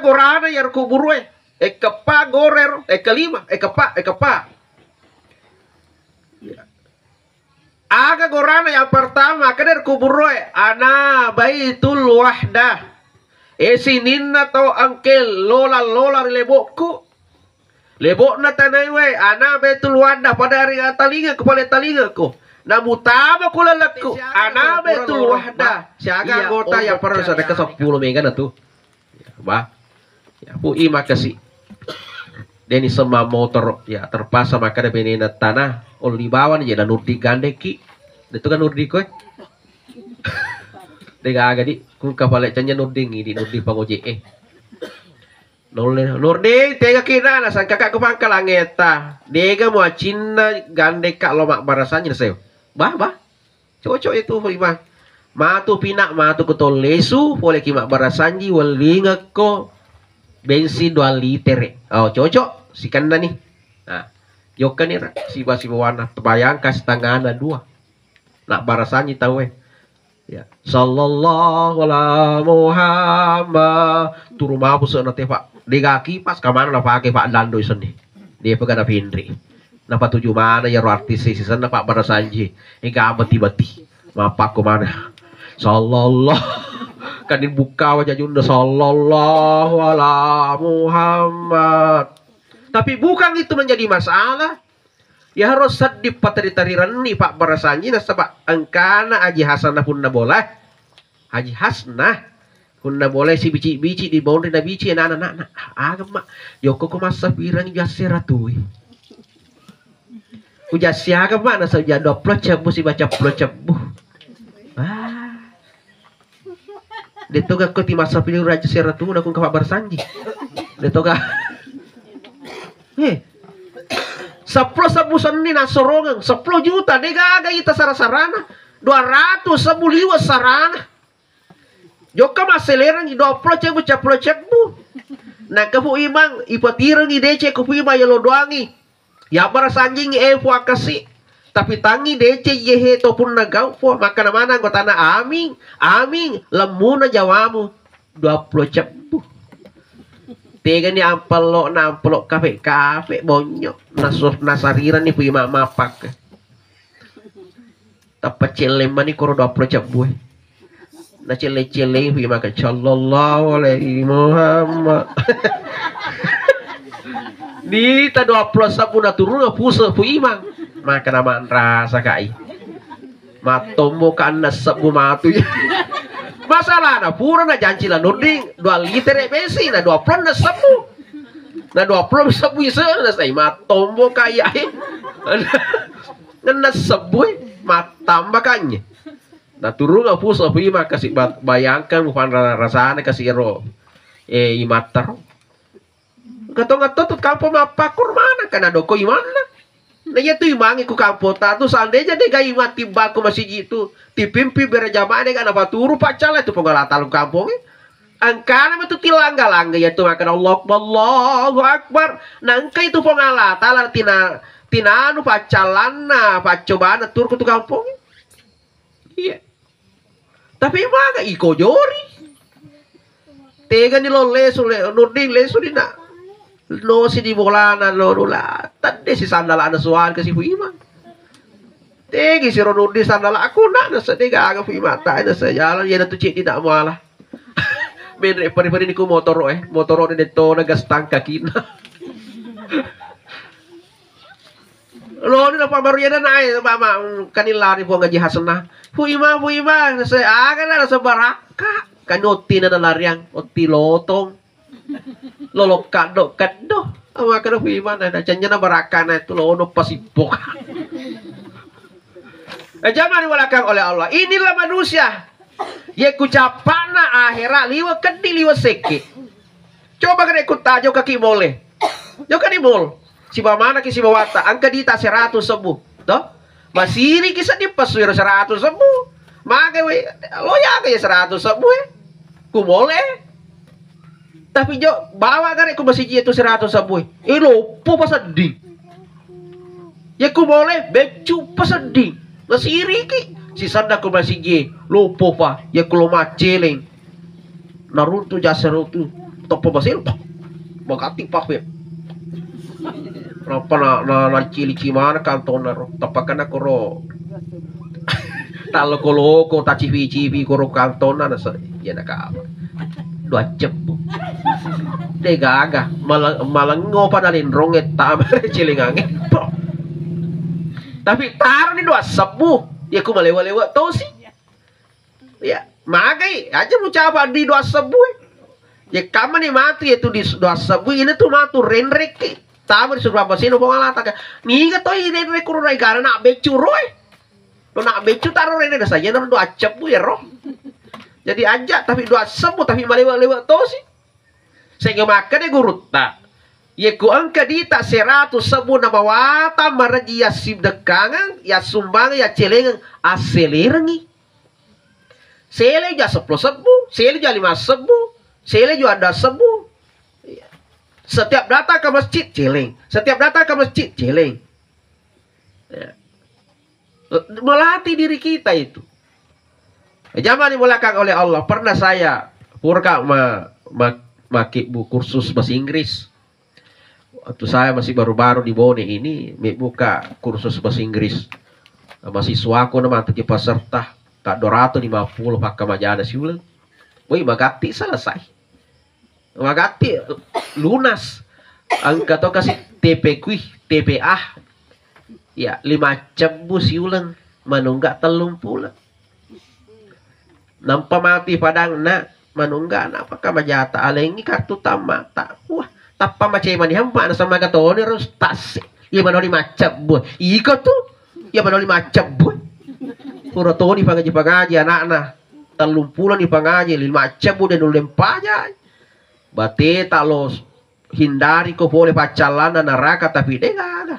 gorana yar kubur we. Kepa gorer, kelima, kepa. Aga gorana yang pertama kader kubur we. Ana baitul wahdah. Sininna to angkel lola lebokku. Lebok na tanay we. Ana baitul wahdah pada hari talinga kepala talinga ko. Namutama ko lalako. Ana baitul wahdah. Siaga anggota yang pernah sudah ke 10 mega na tu. Ba. Ya, bu ima kasih. Deni semua motor ya terpaksa maka ada benena tanah oli bawan ya dan urdi gandeki. Itu kan urdi ko. Dega aga di kun kapale canya nurding di nurdi pangoje Nurdi tega kira na sang kakak ko pangkalangeta. Dega mo cinna gandeka lomak barasannya sayo. Bah. Cocok itu ima. Matu pinak matu kutol lesu boleh kimak barasanji walinga ko bensin 2 liter. Oh cocok si kanda nih. Nah, yokan nih si warna terbayang kasih tangan 2. Nak barasanji tahu ya. Sallallahu alaihi Muhammad turu mabu seuna teh Pak. Digaki pas ka mana pakai Pak Dando seni. Dia pegang Pindri. Napa tuju mana ya artis si sana Pak barasanji. Ika beti-beti. Mapak ko mana. Sallallahu kan dibuka wajah Junda sallallahu alaihi Muhammad. Tapi bukan itu menjadi masalah. Ya harus sedih patari-tariran nih Pak barasanji nasa Pak angkana Haji Hasanah pun na boleh. Haji Hasnah pun na boleh si bici-bici di bawah na bici anak-anak. Agama yoko ko masa pirang jasera tuh. Uja siaga mana saja doplot cebu si baca plot cebu. Dito ga ko ti masa pilih raja sera tuh na kung Pak barasanji. Dito ga 10 sabusan ni nasorongan 10 juta dega ita sarana 200 liwas sarana joka maseleran di 20 cebu caplo cebu na kapu imang ipatirang ni dece kapu ima yalo doangi ya barasanji ngi akasi tapi tangi dece yehe to pun nagau po maka namana gotana amin lemuna jawamu 20 cebu tega ni nampelok kafe bonyok nasariran ni punya mapak tapat celema ni koro 20 cebu na cele punya makan sallallahu alaihi Muhammad di ta 20 sabu na turun puso pu imang maka naman rasa kai matombo kan sabu matu masalah na pura na janji lah nurding 2 liter bensin na 20 na sabu na 20 sabu isa na say matombo kaya na sabu matamba kanya na turun nga puso pima kasi bayangkan mo pan rasana kasi ro imatar katong tutut kampo mapakur mana kana doko imana na yato imangi ko kampo tatu sande jadi gay matibal ko masih gitu tipimpi berjamaah dengan apa turu pacala itu penggalatal kampung ang kana itu tilangga-langga ya tuh makan Allahu Akbar nangka itu pengalatal tina anu pacalana pacobaan tur ke kampung iya tapi maga iko jori tega ni lo lesu nurding lesu dina no si di bolana lo nula tadi si sandal ada soal ke si Bu Imam tegi si Ronudi sandal aku nak nasa tega aga fu mata nasa jalan ya tu cik tidak malah men pari-pari niku motor ni to nagastang kakina lo ni pa mariana na ay mama kanila ni po Haji Hasanah fu ima nasa aga na nasa baraka kanoti na nalariang oti lotong lolok kado ama kada fu ima na canya na baraka na itu lono pasipok Jangan diwalakan oleh Allah. Inilah manusia. Ya kucapana akhirat liwa kedi liwa seke. Coba kena ikut tajo kaki boleh. Jo kan imol. Si mana ki si bawata angka dita 100 sebu. Toh? Masiri kisah di paswir 100 sebu. Maka we lo ya kaya 100 sebu ku boleh. Tapi jo bawa kan ku masih itu 100 sebu. Lupa pasadi. Ya ku boleh becu pasadi. Nasiri ki si sada ko masih lupo pa ya kulo maceleng narunto jasa rutu topo basil magati pa pe kenapa na cili cimana kantona ro tapakan aku ro talo koloko ta civi koro kantona na sa ya na ka dua cepu de gaga malango pa dalin ronget tama cilingange tapi taruh ni dua sebu ya ku malewa-lewa tau sih ya magai aja mau coba di dua sebu ya kamu nih mati itu di dua sebu ini tuh matu renrek tamu disuruh apa sih nopong alata kan nih tuh ini renrek kurang gara nak becu roy lo nak becu taruh renrek saja namun dua cebu ya roh jadi aja tapi dua sebu tapi malewa-lewa tau sih sehingga makan ya gurut tak ya ku angka di tak 100 sebu nama wata maraji ya sib dekangan ya sumbang ya celengan aselerengi sele ja 10 sebu sele ja 5 sebu sele juga ada sebu setiap datang ke masjid celeng setiap datang ke masjid celeng ya. Melatih diri kita itu zaman dimulakan oleh Allah pernah saya purka maki kursus bahasa Inggris. Waktu saya masih baru-baru di Bone ini buka kursus bahasa Inggris. Mahasiswaku nama tuh peserta tak 250 pakai majana siulan. Woi magati selesai. Magati lunas. Angka to kasih TPA. Ya 5 cebu siulan manunggak telung pula. Nampak mati padang nak manunggak nak pakai majata alengi kartu tamata. Wah tapa macam mana hampa sama kata oni harus tas iya mana macam buat iko tuh iya mana macam buat pura toni pangaji anak-anak telumpulan di pangaji 5 buat dan lempaja bate talos hindari ko boleh pacalan neraka tapi dia nggak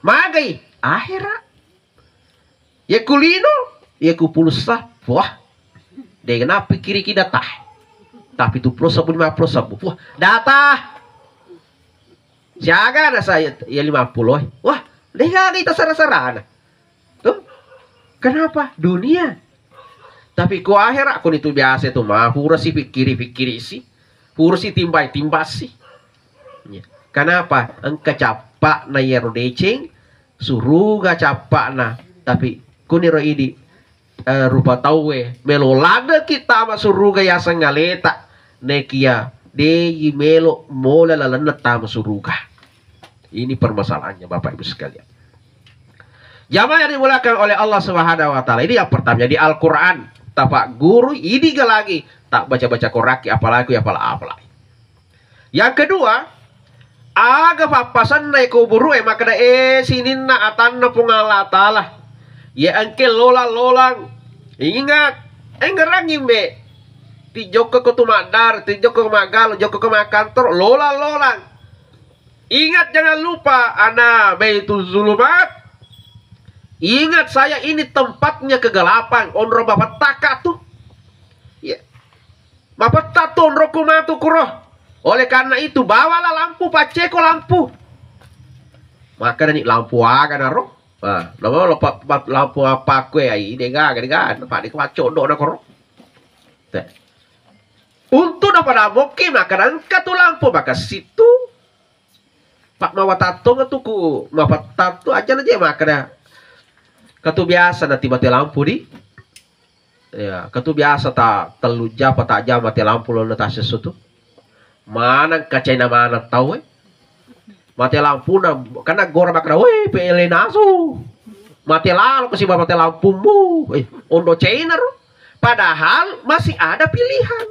magai akhirat ya kulino ya ku pulsa wah dia kenapa kiri kita tah tapi tu plus 50 wah data jaga ada saya ya 50 wah lihat kita sarah-sarah tuh kenapa dunia tapi ku akhirat aku itu biasa itu mah pura si pikiri sih pura si timbai sih ya. Kenapa engka capak na yero deceng suruh ga capak na tapi kuniro ini rupa tawe melolada kita masuruh ga yasa ngaleta nekia de melo mola lalana tama suruga. Ini permasalahannya Bapak Ibu sekalian. Jamaah yang dimulakan oleh Allah Subhanahu wa taala. Ini yang pertama di Al-Qur'an. Tapak guru ini lagi tak baca-baca koraki apalagi. Yang kedua, aga papasan na ikuburu maka da sinin na atan na pungalatala. Ya angke lolang. Ingat, ngerangin be. Ti joko ko tumadar, ti joko ko magalo, joko ko makantor, lolang. Ingat jangan lupa ana baitul zulumat. Ingat saya ini tempatnya kegelapan. Onro bapak taka tuh. Ya. Bapak tato onro kumatu kuroh. Oleh karena itu bawalah lampu paceko lampu. Maka ini lampu aga naro. Nah, nama lampu apa kue ai dega pak di kwaco do na koro. Untuk dapat aboki maka angkat tuh lampu maka situ Pak mawatato ngatuku mawatato aja aja makanya katu biasa nanti mati lampu di ya katu biasa tak telu jam tak jam mati lampu lo nata sesuatu mana kacanya mana tahu mati lampu na karena gora makna weh pele nasu mati lalu kasih mati lampumu ondo chainer padahal masih ada pilihan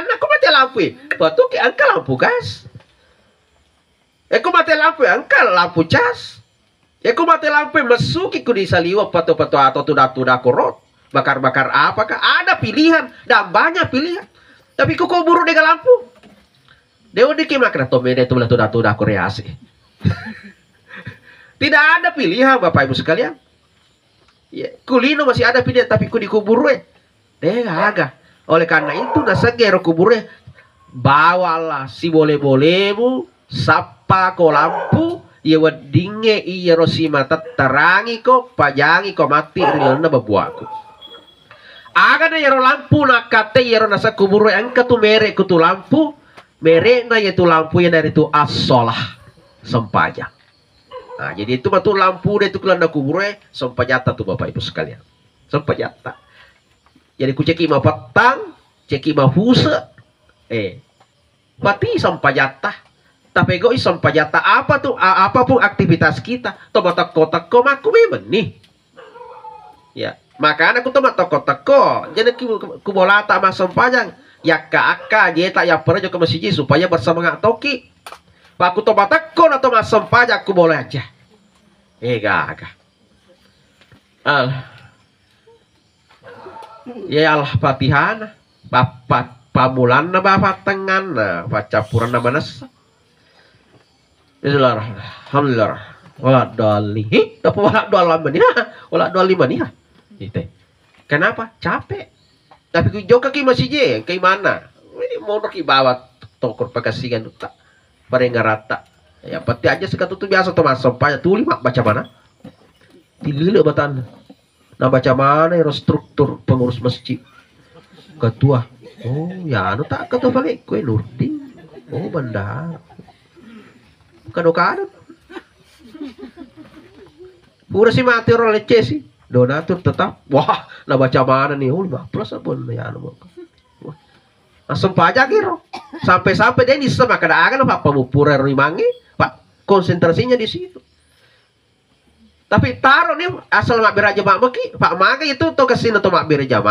aku mati lampu betul ke angka lampu gas aku mati lampu angka lampu cas aku mati lampu masuki ku di saliwa pato-pato atau tuda korot bakar-bakar apakah ada pilihan dan banyak pilihan tapi ku buru dengan lampu dewa diki makna to beda itu tuda koreasi tidak ada pilihan Bapak Ibu sekalian ya kulino masih ada pilihan tapi ku dikubur aga oleh karena itu nasagero kubur bawalah si boleh-bolehmu sapa ko lampu iya wadinge iya rosima terangi ko pajangi ko mati rilana babuaku Aga na yaro lampu na kate yaro nasa kuburo ang katu mere kutu lampu mere na yaitu lampu yang dari itu as-sholah sempajang. Nah, jadi itu batu lampu itu kelanda kuburo sempajata tuh Bapak Ibu sekalian. Sempajata. Jadi ku ceki ma petang, ceki ma husa. Pati sempajata. Tapi go sempajata apa tuh apapun aktivitas kita, tomatak kotak ko maku memang nih. Ya. Makanya aku tuh toko-toko, jadi ku bola tak masuk panjang, ya kakak dia tak ya pernah juga masjid supaya bersemangat toki. Pak aku tuh toko atau masuk panjang aku boleh aja. Gak. Ya Allah Fatihah, bapak pamulan na bapak tengan na, baca puran na manas. Bismillahirrahmanirrahim. Alhamdulillah. Wala doli. Tapi wala dolaman ya, wala doliman ya. Gitu. Kenapa? Capek. Tapi ku joka ki masih je, kayak mana? Ini mau nak bawa tokor pakasigan tak. Pareng rata. Ya pati aja sekatu tuh biasa tuh masuk banyak tuli mak baca mana? Dilile batan. Nah baca mana ya struktur pengurus masjid. Ketua. Oh, ya anu tak ketua balik kue Nurdin. Oh, bendahara. Kado-kado. Pura si mati orang leceh sih. Donatur tetap, wah, nah baca mana nih, 5 plus apa ya, langsung pajak gitu, sampai dia bisa makan agan apa pemupura rimangi, Pak, konsentrasinya di situ. Tapi taruh nih asal mak beraja maki, Pak Maga itu tuh kesini tuh mak beraja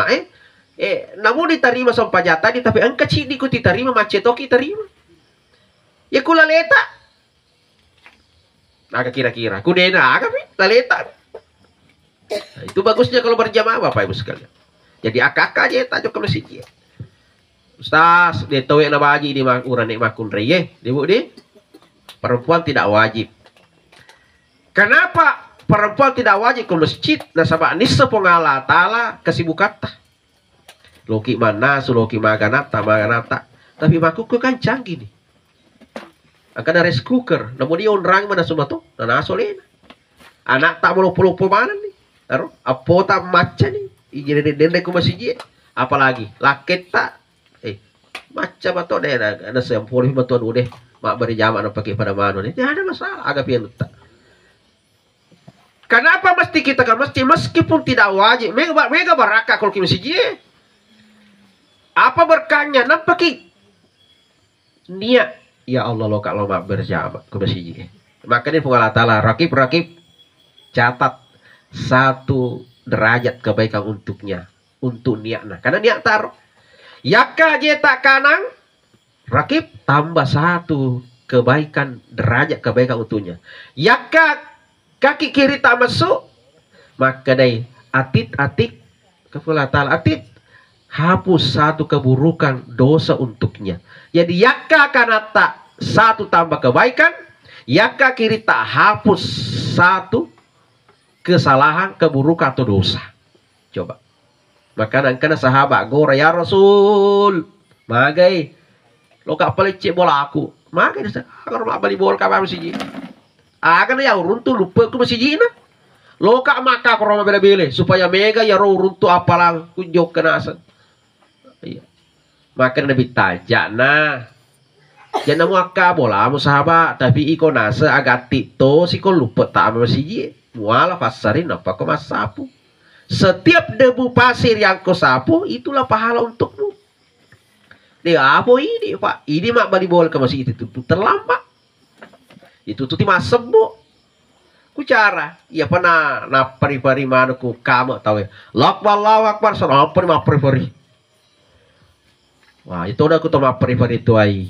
namun diterima sama pajak tadi, tapi angka cidi ku diterima macetoki terima, ya kula leta, agak kira-kira, kudena agak laleta. Nah, itu bagusnya kalau berjamaah Bapak Ibu sekalian. Jadi akak aja tak cukup masjid. Ustaz, dia tahu yang nabaji di urang nek makun reye, Ibu di. Perempuan tidak wajib. Kenapa perempuan tidak wajib ke masjid? Nasabah nisa pengala taala kesibukan tah. Loki mana suloki maganata. Tapi makuku kan canggih nih. Akan ada rice cooker, namun dia orang mana semua tuh, nana solena. Anak tak mau pulau mana nih. Taruh, apa tak macam ni? Ijin dendek ku masjid. Apalagi laket tak? Macam atau ada sempurna batuan udah mak beri jamak nak pakai pada mana ni? Tidak ada masalah. Agak pian tak. Kenapa mesti kita ke masjid meskipun tidak wajib? Mega barakah kalau ke masjid. Apa berkahnya? Nampak niat. Ya Allah lo kalau mak berjamak ke masjid. Makanya pengalat taala rakib catat 1 derajat kebaikan untuknya, untuk niatnya. Karena niat taruh. Yaka je tak kanang, rakib tambah 1 kebaikan derajat kebaikan untuknya. Yaka kaki kiri tak masuk, maka dari atit kepala ta'ala atit hapus 1 keburukan dosa untuknya. Jadi yaka karena tak 1 tambah kebaikan, yaka kiri tak hapus 1 kesalahan, keburukan atau dosa. Coba. Maka kena sahabat gora ya Rasul. Magai. Lo kak pelicik bola aku. Magai dia agar mak bali bola kabar masjid. Agar ya uruntu lupa ke masjid na. Lo kak maka koroma bela-bela supaya mega ya uruntu apalang kunjok kenasan. Iya. Maka Nabi tajak nah. Jangan muaka bola mu sahabat tapi iko nasa agak tito si ko lupa tak masjid. Mualah pasarin apa kau sapu. Setiap debu pasir yang kau sapu itulah pahala untukmu. Dia apa ini Pak? Ini mak balik bola ke masjid itu terlambat. Itu tuh timah sembuh. Ku cara. Ya pernah na pari-pari mana ku kamu tahu ya. Allahu Akbar sana apa mah pari-pari. Wah itu udah ku tahu mah pari-pari itu ai.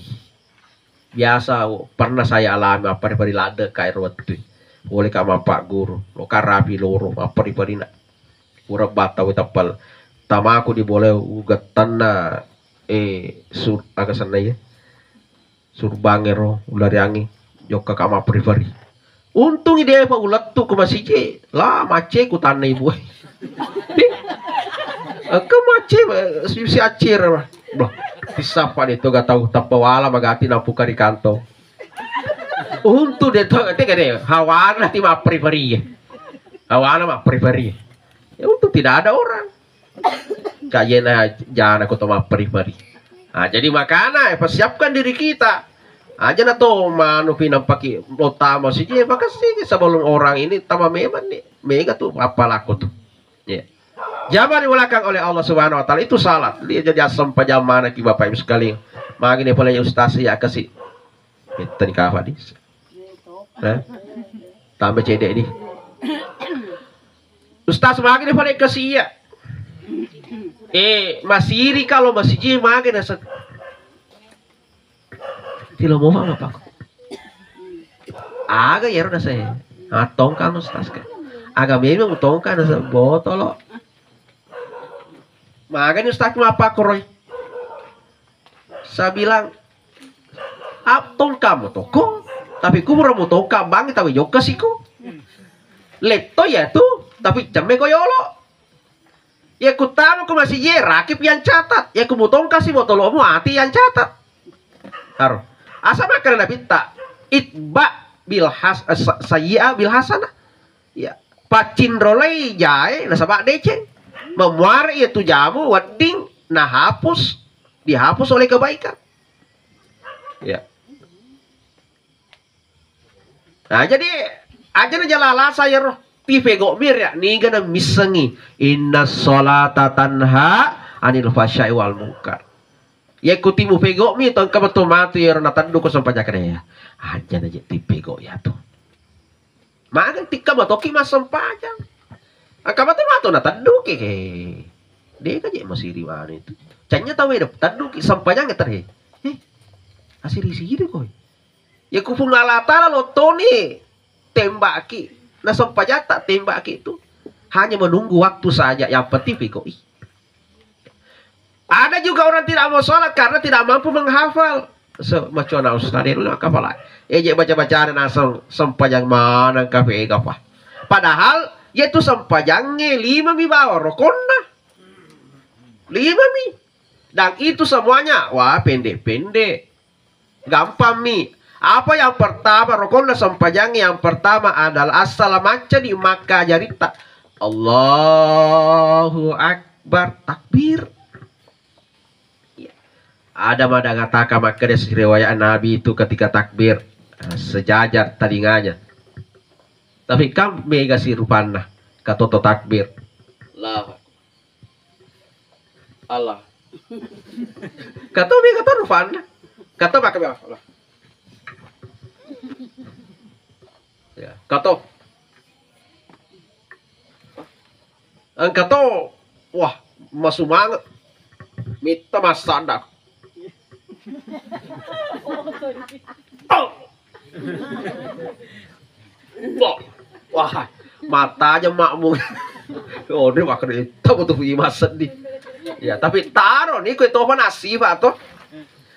Biasa pernah saya alami pari-pari lada kayak waktu. Boleh kama Pak Guru, lo karapi loro, apa di parina, kurang batau tapal, tama aku di boleh ugat tanah, sur agak sana ya, sur bangero, ular yangi, joka kama pribadi. Untung ide Pak ulat tuh ke masjid, lah mace ku tanah ibu, ke mace si acir, bah, bisa Pak itu gak tahu tapawala magati nampu kari kanto. Untuk dia tahu deh hawana ti mah pribadi. Hawana mah pribadi. Ya untuk tidak ada orang. Kayena jangan aku toma peri-peri. Nah, jadi makanya persiapkan diri kita. Aja na to manu pinampaki utama sih makasih sebelum orang ini tama memang nih mega tuh apa laku tuh. Ya. Zaman dimulakan oleh Allah Subhanahu wa taala itu salat. Dia jadi asam pajamana ki Bapak Ibu sekalian. Magini pala yung ustaz ya kasih. Kita nikah apa dis? Tambah cedek di. Ustaz magini pala kasih ya. Masiri kalau masih ji magini nasa. Tilo mo apa pak? Aga ya udah saya. Tongkang ustaz kan. Aga memang tongkang nasa botol. Makanya ustaz apa koroy? Saya bilang, tongkang mo toko, tapi ku mo tongkang bang tapi yoka sih ku. Lepto ya tuh, tapi jamme ko yolo. Ya ku tahu ku masih ye rakip yang catat. Ya ku mo tongkang sih mo tolo mo hati yang catat. Harus. Asa makan nabi tak itba bilhas saya bilhasana. Ya, pacin rolai jae nasabak deceng. Memuari itu jamu wedding nah hapus dihapus oleh kebaikan. Ya. Nah, jadi aja jalala saya roh pivego mir ya ni gana misengi inna sholata tanha anil fahsya'i wal munkar. Ya kutimu pego mi ton kabato matu ya na tandu ko sampai jakre ya. Aja na jeti pego ya tuh. Magan tikka matoki mas sampajang. Akabato matu na tandu ke. Dia kan je masih riwan itu. Canya tahu ya tandu ki sampajang terhe. Asiri sihir koi. Ya kupung alata lo toni tembaki. Nah sampajata tembaki itu hanya menunggu waktu saja yang penting pego. Ada juga orang tidak mau sholat karena tidak mampu menghafal. Macam mana ustaz dia dulu kapalah. Ejek baca-bacaan asal sempajang mana kafe apa. Padahal yaitu sempajangnya 5 mi bawah rokona. 5 mi. Dan itu semuanya wah pendek-pendek. Gampang mi. Apa yang pertama rokona sempajangnya yang pertama adalah assalamualaikum di Makkah jarita. Allahu Akbar takbir. Ada mada katakan maka dari riwayat Nabi itu ketika takbir sejajar telinganya. Tapi kam mega si rupana katoto takbir. Allah. Kato mega to rupana. Kato pakai Allah. Ya, kato. Kato wah masuk banget. Mita masadak. Wah, matanya makmum. Oh, dia makan itu untuk masak di. Ya, tapi taruh nih kue topan asif atau.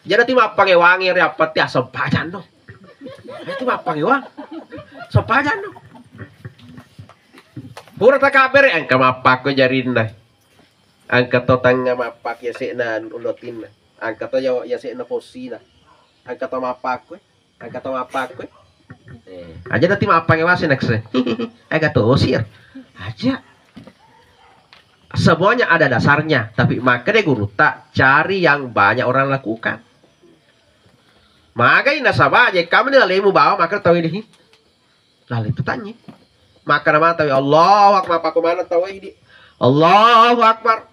Jadi tim apa wangi rapat ya sempajan dong. Itu apa wangi? Sempajan dong. Pura tak kabar angka mapak ko jarinda. Angka totang mapak ya sena ulotin. Angka to ya sena posina. Angka to mapak ko. Angka to mapak ko. Aja nanti mapak wasin next. Angka to usir. Aja. Semuanya ada dasarnya, tapi makanya guru tak cari yang banyak orang lakukan. Makanya nasabah aja kamu nih lemu bawa maka tahu ini. Lalu itu tanya. Maka nama tahu Allah Akbar apa kemana tahu ini. Allahu Akbar.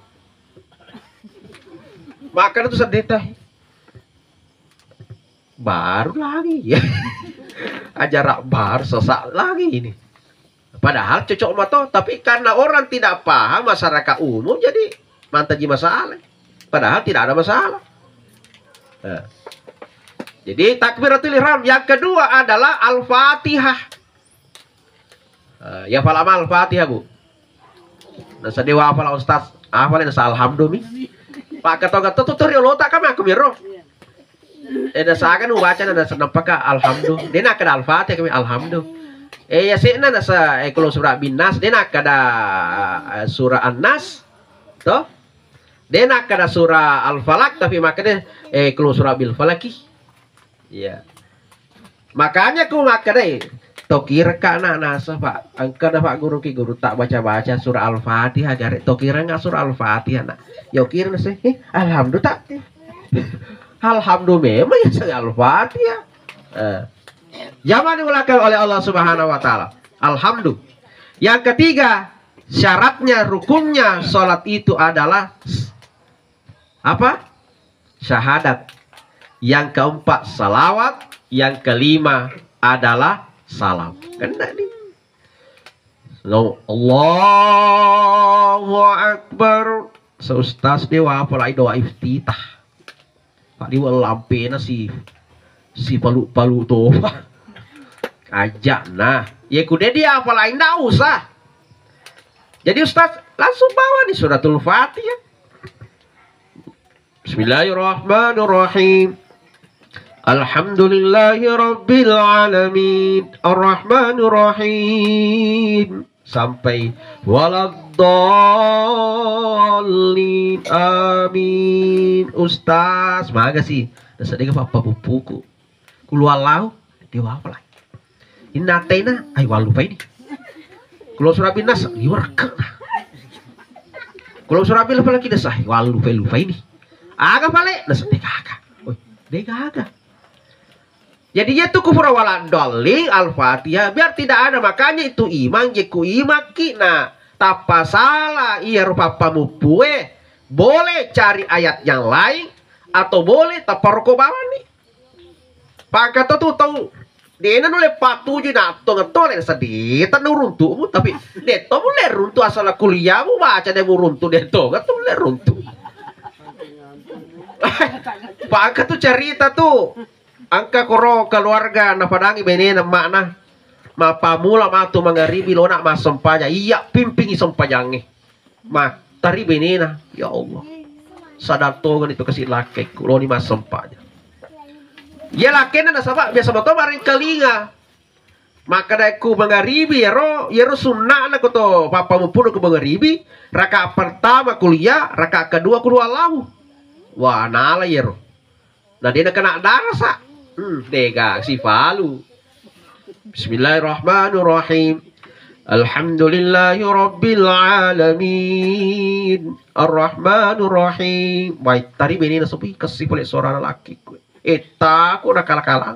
Maka itu sedeta. Baru lagi ya. Ajarak baru sesak lagi ini. Padahal cocok mato, tapi karena orang tidak paham masyarakat umum jadi mantaji masalah. Padahal tidak ada masalah. Nah. Jadi takbiratul ihram yang kedua adalah Al-Fatihah. Ya falama Al-Fatihah, Bu. Nasa dewa hafal Ustaz, hafalin nasa alhamdulillah. Pak kata tutorial lo tak kami aku miro. Nasa akan baca nasa nampaka alhamdulillah. Dia nak ada Al-Fatihah kami alhamdulillah. Ya sena nasa kalau surah Bin-Nas dia nak ada surah An-Nas. Toh? Dia nak ada surah Al-Falaq tapi makanya kalau surah Bil Falaki. Ya. Makanya aku makanya Tokira ka na nasa pak angka na pak guru ki guru tak baca surah Al-Fatihah garek tokira nggak surah Al-Fatihah nak. Yo kira na sih, alhamdulillah tak. Alhamdulillah memang ya surah Al-Fatihah. Jangan diulakan oleh Allah Subhanahu wa taala. Alhamdulillah. Yang ketiga, syaratnya rukunnya salat itu adalah apa? Syahadat. Yang keempat salawat, yang kelima adalah salam. Kena nih. Allahu Akbar. Seustaz dewa apalagi doa iftitah. Pak dewa lampena si palu tuh. Ajak nah. Ya kuda dia apalagi enggak usah. Jadi Ustaz langsung bawa nih suratul Fatihah. Bismillahirrahmanirrahim. Alhamdulillahi Rabbil Alamin Ar-Rahmanir-Rahim sampai waladdallin amin. Ustaz makasih sedih apa buku keluar lau dia apa lah inatena ay walupa ini kalau surah binas iwarka kalau surah bil lagi desah walupa ini agak balik nasa dekaga dekaga. Jadi itu kufur wala dolling Al-Fatihah biar tidak ada, makanya itu imang jeku imaki nah tapa salah iya rupa pamupue boleh cari ayat yang lain atau boleh tapa roko bawa nih pakata tuh tahu dia nule patuju nak tong sedih tan runtuhmu tapi deto boleh runtuh asal kuliahmu baca dia runtuh deto nggak boleh runtuh. Pakata tuh cerita tuh angka koro keluarga na padangi benena makna ma pamula ma tu mangaribi lona ma sempanya iya pimpingi sempanyange ma tari benena ya Allah sadar tongan itu kasih laki kulo ni ma sempanya ya lakena na sama biasa beto maring kelinga maka daiku mangaribi yero sunnah na koto papa mupun ke mangaribi raka pertama kuliah raka kedua keluar lau wah nala yero nah dia kena darasa dega si falu. Bismillahirrahmanirrahim. Alhamdulillahi Rabbil Alamin Ar-Rahmanir-Rahim. Baik, tadi benina sopi kasih boleh seorang laki. Eta aku udah kalah-kalah.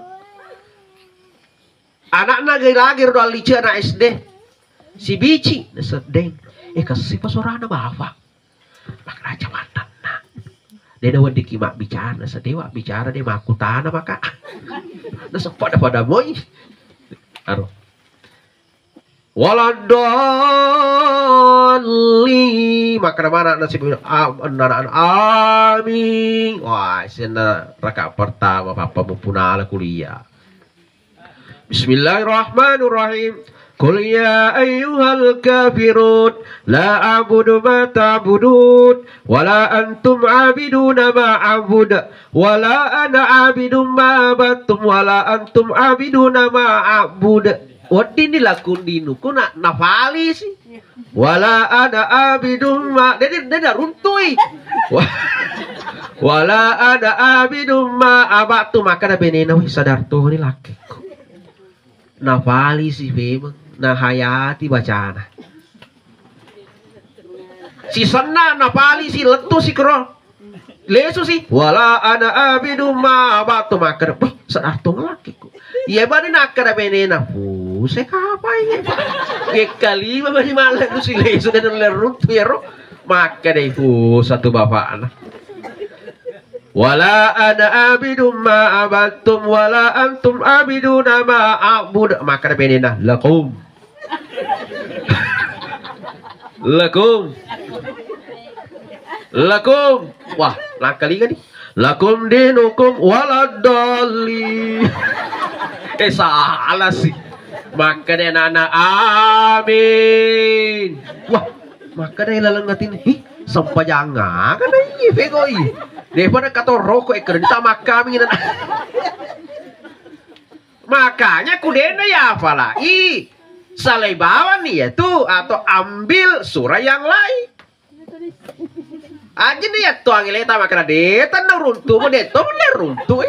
Anak-anak lagi udah lice anak SD. Si bici sedeng. Kasih pas seorang bapak. Mak raja mantan. Dia dawan di kimak bicara sedewa bicara dia maku tanah maka nasa pada boy aro waladoli maka mana nasi anak amin wah sena raka pertama papa mupunala kuliah Bismillahirrahmanirrahim Qul ya ayyuhal kafirun la a'budu ma ta'budun wa la antum 'abiduna ma a'bud wa la ana 'abidun ma abattum wa la antum 'abiduna ma a'bud. Wadini lakun dinu kuna nafali sih. Wa la ana 'abidun ma dia runtui. Wa la ana 'abidun ma abattum maka da benena sadar tuh ni laki. Nafali sih memang. Nah hayati bacana si senna napali si letu si kro lesu si wala ana abidu ma batu makar seartung laki ku iya bani nakar benena se kapai ye kali bani malah tu si lesu dan lerut ya ro maka deh satu bapak anak wala ana abidu ma abattum wala antum abiduna ma a'bud maka benena lakum lakum wah kali kan nih lakum dinukum waladoli salah sih maka dia nana amin wah maka dia lalengatin sampai jangan kan ini pegoi daripada kata rokok kerja kami makanya kudena ya apalah salai bawa nih itu atau ambil surah yang lain aja nih ya tuang ileta makanya deta runtuh mau deto runtuh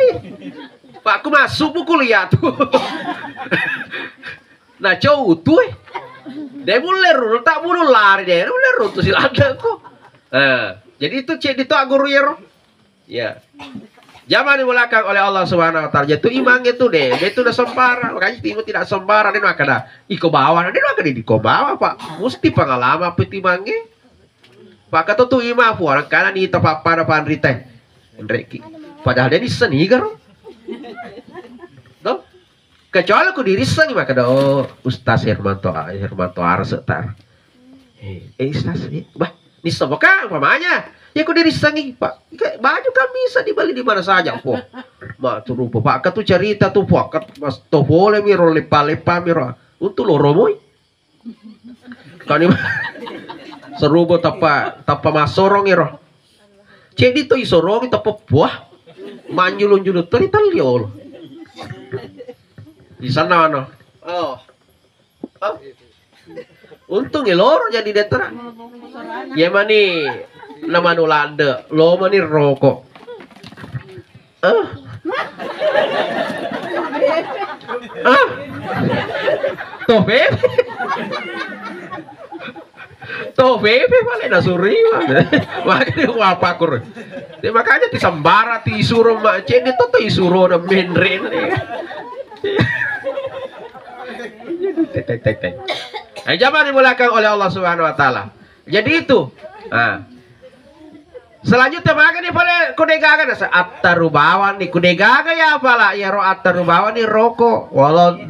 pak aku masuk buku kuliah tuh Nah jauh tuh dia mulai rul tak bulu lari dia mulai rul tuh silada kok. Jadi itu cek itu guru ya roh. Ya. Zaman dimulakan oleh Allah Subhanahu wa taala. Itu imang itu deh. Dia itu udah sembara. Makanya timur tidak sembara dia maka dah iko bawah. Dia maka di iko bawah Pak. Mesti pengalaman peti mangge. Pak kata tuh imam orang kanan itu pada pandrite. Padahal dia di seni garo. Tuh. Kecuali aku diri seni maka dah Ustaz Hermanto Arsetar. Ustaz bah ini semoga umpamanya ya aku diri sangi Pak baju kan bisa dibeli di mana saja po mak tuh rupa Pak katu cerita tuh Pak kat mas to boleh miro lepa miro untuk loro moy kan ini serubo tapa masorong iro jadi tuh isorong tapa buah manjulun julut tali liol di sana no untung loro jadi detera ya mani nama nulande lo mani rokok toh bebe paling nasuri makanya apa kur makanya disembara tisuro macet itu tuh isuro na menren zaman dimulakan oleh Allah Subhanahu wa taala. Jadi itu. Nah. Selanjutnya maka nih pada kudegaga dah attarubawan nih kudegaga ya apalah ya ro attarubawan nih rokok waladolin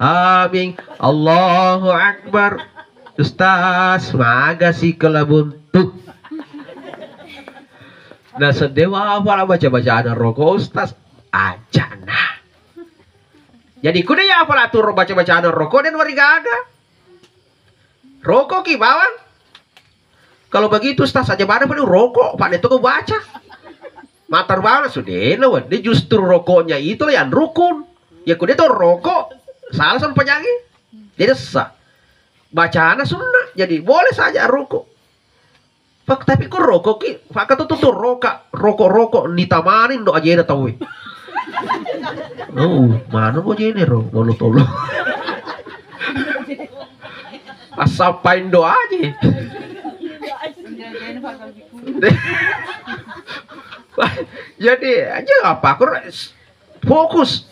amin Allahu Akbar Ustaz maga si kelabuntu. Nah sedewa apalah baca-bacaan rokok Ustaz aja nah. Jadi kuda ya apalah tuh baca-bacaan rokok dan warigaga. Rokok ki bawang. Kalau begitu Ustaz saja pada rokok pada itu kau baca. Matar bawang sudah lawan. Dia justru rokoknya itu yang rukun. Ya kuda itu rokok salah sama penyakit. Jadi sah. Bacaan sunnah. Jadi boleh saja rokok. Pak tapi kok rokok ki. Pak kata tuh rokok nitamanin do aja tahu. Oh, mana mau jadi roh, mau tolong. Asapain doa aja. Jadi aja apa? Fokus.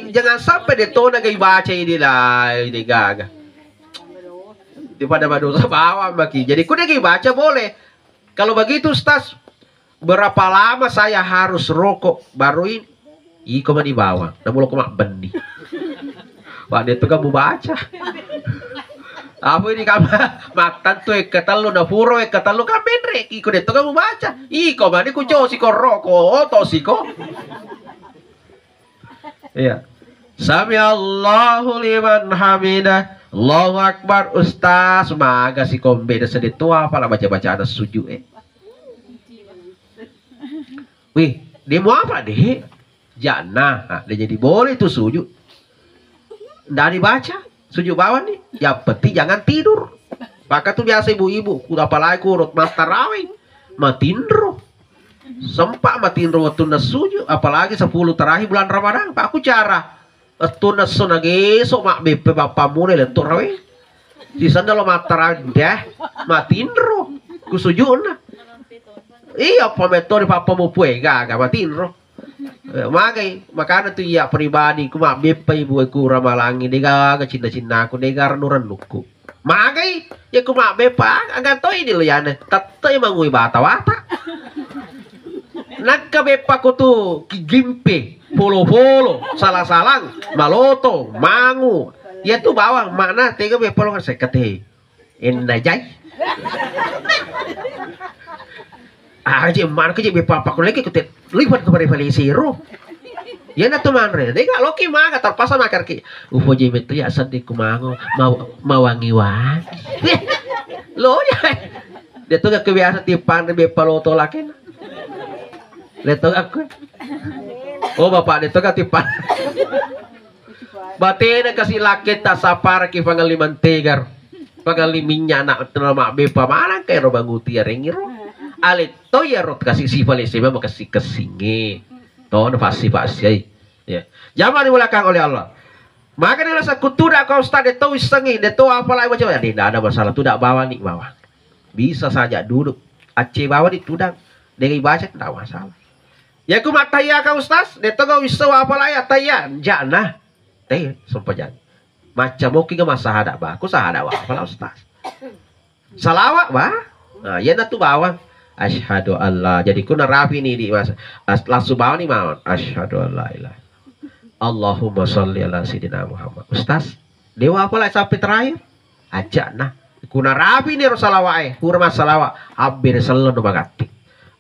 Jangan sampai dia tahu nak baca ini lah, ini gaga. Daripada dosa bawah bagi. Jadi kuda baca boleh. Kalau begitu Ustaz, berapa lama saya harus rokok baru ini? Iko mah di bawah, namun lo kemak benih. Wah dia tuh kamu baca. Apa ini kamu makan tuh ketalu na puro ketalu kan benrek. Iko dia tuh kamu baca. Iko mah ini kuco siko rokok, oto siko. Iya. Sami Allahu liman hamidah. Allahu Akbar Ustaz. Maga si kombe dah sedih tua apa lah baca ada sujud Wih, dia mau apa deh? Jannah, dia jadi boleh tuh sujud. Nggak dibaca, sujud bawah nih. Ya penting jangan tidur. Maka tuh biasa ibu-ibu, udah apalagi kurut mas tarawih, matindro. Sempak matindro waktu nas sujud, apalagi 10 terakhir bulan Ramadan. Pak aku cara, waktu nas sunage sok mak bepe bapak mulai lentuk rawih. Di sana lo matarawih deh, matindro, ku sujud nah. Iya pemetode papa mau pue, gak matindro. Makanya tuh ya pribadi ku mak bepa ibu aku ramalangi dega cinta-cinta aku dega nuran luku magai ya ku mak bepa agak toy ini liane tatai mangui bata-bata nak bepa ku tuh gimpe polo-polo salah-salang maloto mangu ya tuh bawang mana tega bepa lo ngasih kete endajai aja mana kerja bepa apa lagi kete lipat kepada Valisiro. Ya na tuman re. Deka loki maga terpaksa makar ki. Ufo jeme tu ya sedih kumango mawangi-wangi. Lo ya. Dia tuh gak kebiasa tipan be paloto laki. Dia tuh aku. Oh bapak dia tuh gak tipan. Batin kasih laki tak sapar ki pangaliman tegar. Pangaliminya anak nama bepa mana kaya ro banguti ya rengiro. Ale to ya rot kasih sifat lesema makasih kesingi to pasti ya zaman dimulakan oleh Allah Maka dia rasa kutudak kau ustaz, dia tahu isengi, dia tahu apa lagi macam. Tidak ada masalah, tudak bawa nih bawa. Bisa saja duduk. Aceh bawa di tudang. Dia baca tidak masalah. Ya ku mataya kau ustaz, dia tahu kau bisa apa lagi ataya. Jangan. Teh sumpah macam mau kita masa hadap bah. Aku sahada apa lah ustaz. Salawat bah. Nah, ya tu bawang. Asyhadu Allah. Jadi ku narapi nih di masa. Langsung bawa nih mau. Asyhadu Allah ilah. Allahumma sholli ala sayyidina Muhammad. Ustaz, dewa apa lah sampai terakhir? Ajak nah. Kuna rapi nih salawat hurma salawat. Hampir selalu bagati.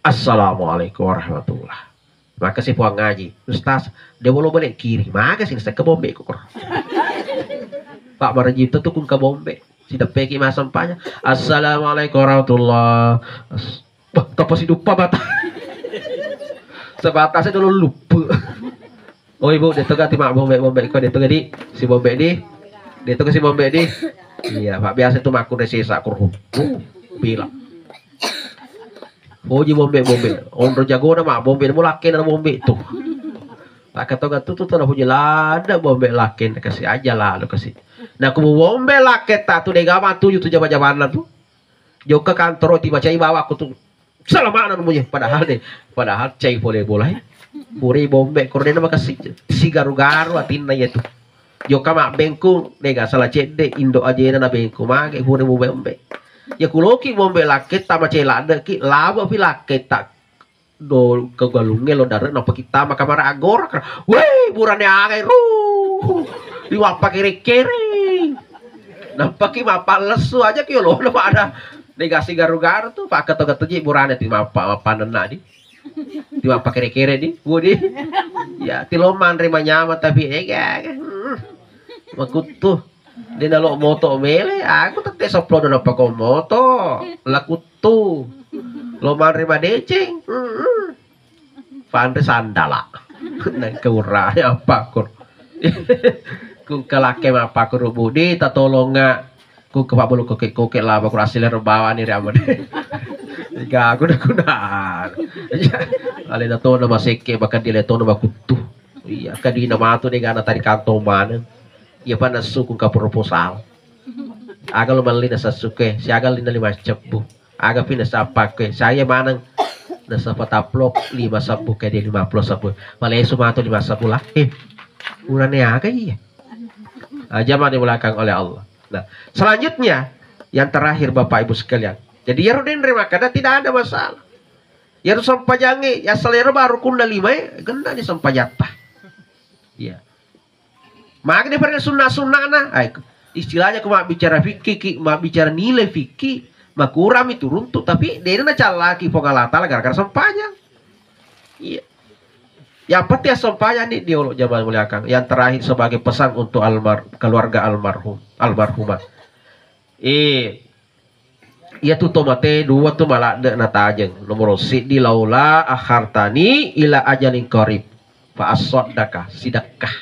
Assalamualaikum warahmatullah. Maka si puang ngaji. Ustaz, dewa lo balik kiri. Maka sih saya ke Bombe kok. Pak Marjito tuh kun ke Bombe. Si depeki mas sampahnya. Assalamualaikum warahmatullah. Wah, tak pasti lupa bata. Sebatasnya dulu lupa. Oh ibu, dia tuh ganti mak Bombe kok dia tuh di si Bombe di, dia tuh si Bombe di, iya pak biasa tuh makku resisa kurung, bilang, oh ji Bombe, ondro jago nama Bombe, mau lakin nama Bombe tuh, tak kata tuh nak punya lada Bombe lakin kasih aja lah lo kasih, nah aku mau Bombe lakin tak tuh dega matu tuh jaban tuh, jauh ke kantor tiba cai bawa aku tuh, selama namanya, padahal cai boleh. Puri Bombe korden nama kasih si garu-garu atina ya tuh. Yo kama bengku nega salah cede Indo aja na bengku mage puri Bombe. Ya kuloki Bombe laket tama cela ada ki laba pi laket tak do kegalunge lo dare napa kita makamara agor. Weh burane agai ru. Diwapa kiri-kiri. Napa ki mapa lesu aja ki lo napa ada nega si garu-garu tuh pak keto-keto ji burane ti mapa panena di. Tiba pakai kere di, budi, ya tiloman terima nyama tapi makutu, dia nalo moto mele, aku tetep soplo dan apa kau moto, lakutu, loman terima deceng, pantes sandala, nang keurah ya apa kur, ku kelake apa kur budi, tak tolong nggak, ku kepak bulu kokek lah, aku hasilnya rebawa nih ramad. Gago na kunan. Ale na to na maseke baka dile to na makutu. Iya kadi na mato ni gana tadi kanto mana. Iya pa nasukong ka proposal. Aga lo manli na sasuke, si aga lina lima cepu. Aga pinasapak ke. Saya manang nasa pataplok 5 sabu kaya di 50 sabu. Malay sumato 5 sabu lah. Murah ni aga iya. Jaman dimulakan oleh Allah. Nah, selanjutnya yang terakhir Bapak Ibu sekalian. Jadi ya rudin terima kada tidak ada masalah. Ya sampajangi ya selera baru kunda 5 genda di sampajata. Ya. Maka dia pada sunnah nah. Istilahnya aku mak bicara fikih, mak bicara nilai fikih, mak kurang itu runtuh tapi dia na calaki pogalata gara-gara sampajang. Iya. Yang penting sampajang nih diolok zaman muliakan. Yang terakhir sebagai pesan untuk keluarga almarhumah. Ia tuh tomate 2 tuh malah de natajeng nomor di laula akhartani ila ajalin qarib fa as-sadaqah sidakah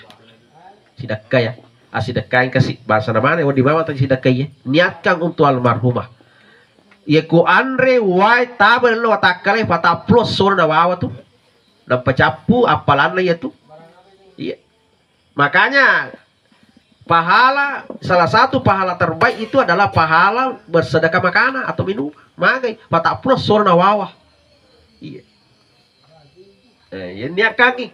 ya asidakah kasih bahasa namanya di bawah tadi sidakah ya niatkan untuk almarhumah ya ku andre wai tabel lo takale fata plus sur na wawa tuh na pacapu apalan ya tuh iya makanya pahala, salah satu pahala terbaik itu adalah pahala bersedekah makanan atau minum. Magai, patah plus sorna wawah. Iya. Ya niat kaki.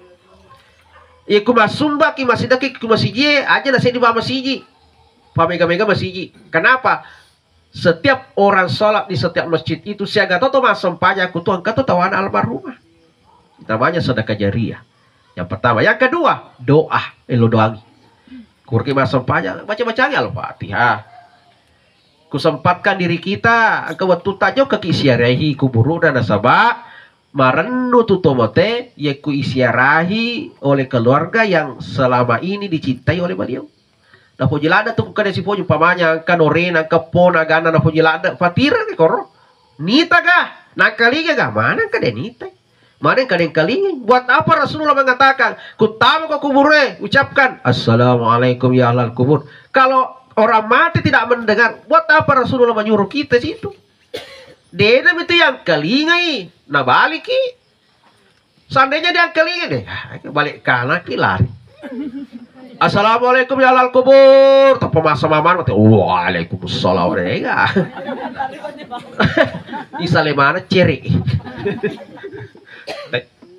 Iya kuma sumba ki masih daki kuma siji aja nasi di bawah masiji. Pamega-mega masiji. Kenapa? Setiap orang sholat di setiap masjid itu siaga toto masam pajak kutuan kata tawan almarhumah. Namanya sedekah jariah. Yang pertama, yang kedua doa, elo doangi. Kurki masam pajak baca-bacanya Al-Fatihah. Kusempatkan diri kita ke waktu tajo ke kisiarahi kuburu dan nasabah marenu tutomote ya ku isiarahi oleh keluarga yang selama ini dicintai oleh beliau. Nah pojilada tuh kada si pojo pamanya kanorena kepona gana na pojilada fatira ke koro. Nita ga nakaliga ga mana kada nita. Mana kadang kali buat apa Rasulullah mengatakan kutama ke kuburnya ucapkan assalamualaikum ya ahlal kubur. Kalau orang mati tidak mendengar buat apa Rasulullah menyuruh kita situ. Dedem itu yang kelingai nah balik seandainya dia kelingai deh balik kanan lari Assalamualaikum ya alal kubur. Tak pemasa maman mati. Waalaikumsalam. Enggak. Isalemana ceri.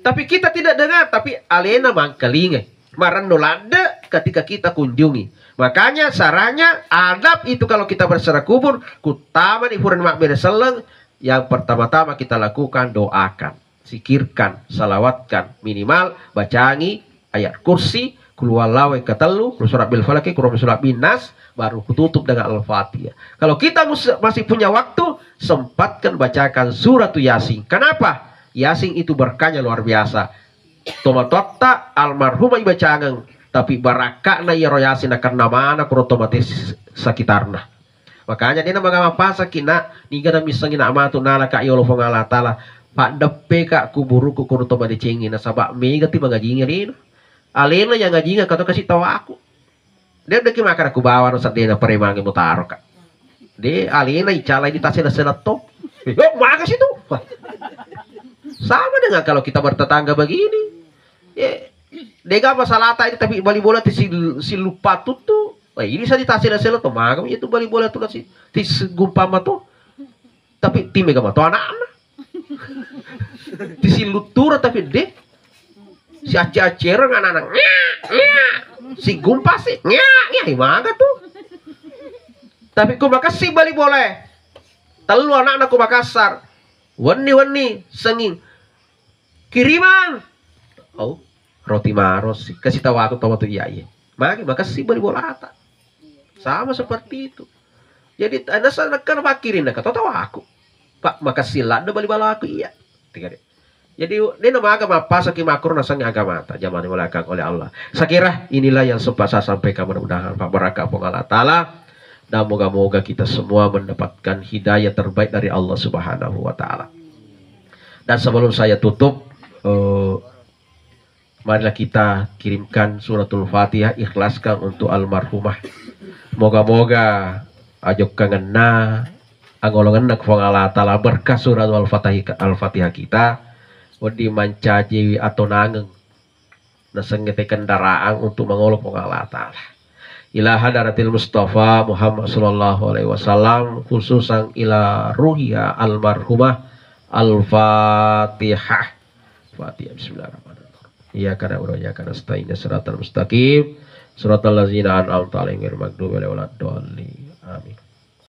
Tapi kita tidak dengar, tapi alena mangkelinge. Marandolanda ketika kita kunjungi. Makanya sarannya adab itu kalau kita bersara kubur, kutama di huran mak seleng, yang pertama-tama kita lakukan doakan, sikirkan, salawatkan, minimal bacangi ayat kursi, kulwalawe ketelu, surat bil falaki, surat bin nas, baru kututup dengan al-fatihah. Kalau kita masih punya waktu, sempatkan bacakan surat Yasin. Kenapa? Yasin itu berkahnya luar biasa. Tomatotta almarhumah ibacangan, tapi barakakna ya Yasin akan namana kur otomatis sakitarna. Makanya dia nama apa sakina niga na misangin amatu nala ka yolo fongala tala pak depe ka kuburuku kur otomatis cengin sabak mega ti mangajinga rin. Alena yang ngajinga kata kasih tahu aku. Dia udah makan aku bawa no saat dia na peremangi mutaro ka. Dia alena icala ini tasnya selat top. Yo makasih tuh. Sama dengan kalau kita bertetangga begini. Ya, dega masalah ini tapi bali bola si lupa tuh. Wah, ini saya ditasih selo tuh magam itu bali bola tuh si gumpa tuh. Tapi tim mega tuh anak-anak. Si lutura tapi deh si acer anak-anak. Si gumpa sih. Gimana tuh? Tapi ku makasih bali bola. Telu anak-anak ku Makassar. Wani senging. Kiriman. Oh, roti maros sih. Kasih tahu aku tahu tuh iya. Makasih beli bola ata. Sama seperti itu. Jadi anda kan pakirin kata tahu aku. Pak makasih lah anda beli bola aku iya. Tiga deh. Jadi dia nama agama apa saking makur nasanya agama ta zaman dimulakan oleh Allah. Saya kira inilah yang sempat saya sampaikan, mudah-mudahan Pak Barakah Allah Taala dan moga-moga kita semua mendapatkan hidayah terbaik dari Allah Subhanahu wa taala. Dan sebelum saya tutup, marilah kita kirimkan suratul Fatihah, ikhlaskan untuk almarhumah. Moga-moga ajok kangenna angolongan nak Allah taala berkah surat al-Fatihah kita wedi mancaji atau nangeng nasengete kendaraan untuk mengolok Allah taala. Ila hadaratil Mustafa Muhammad sallallahu alaihi wasallam, khususan ila ruhiya almarhumah al-Fatihah. Fatihah bismillahirrahmanirrahim. Iyyaka na'budu wa iyyaka nasta'in shiratal mustaqim shiratal ladzina an'amta 'alaihim ghairil maghdubi 'alaihim waladdallin. Amin.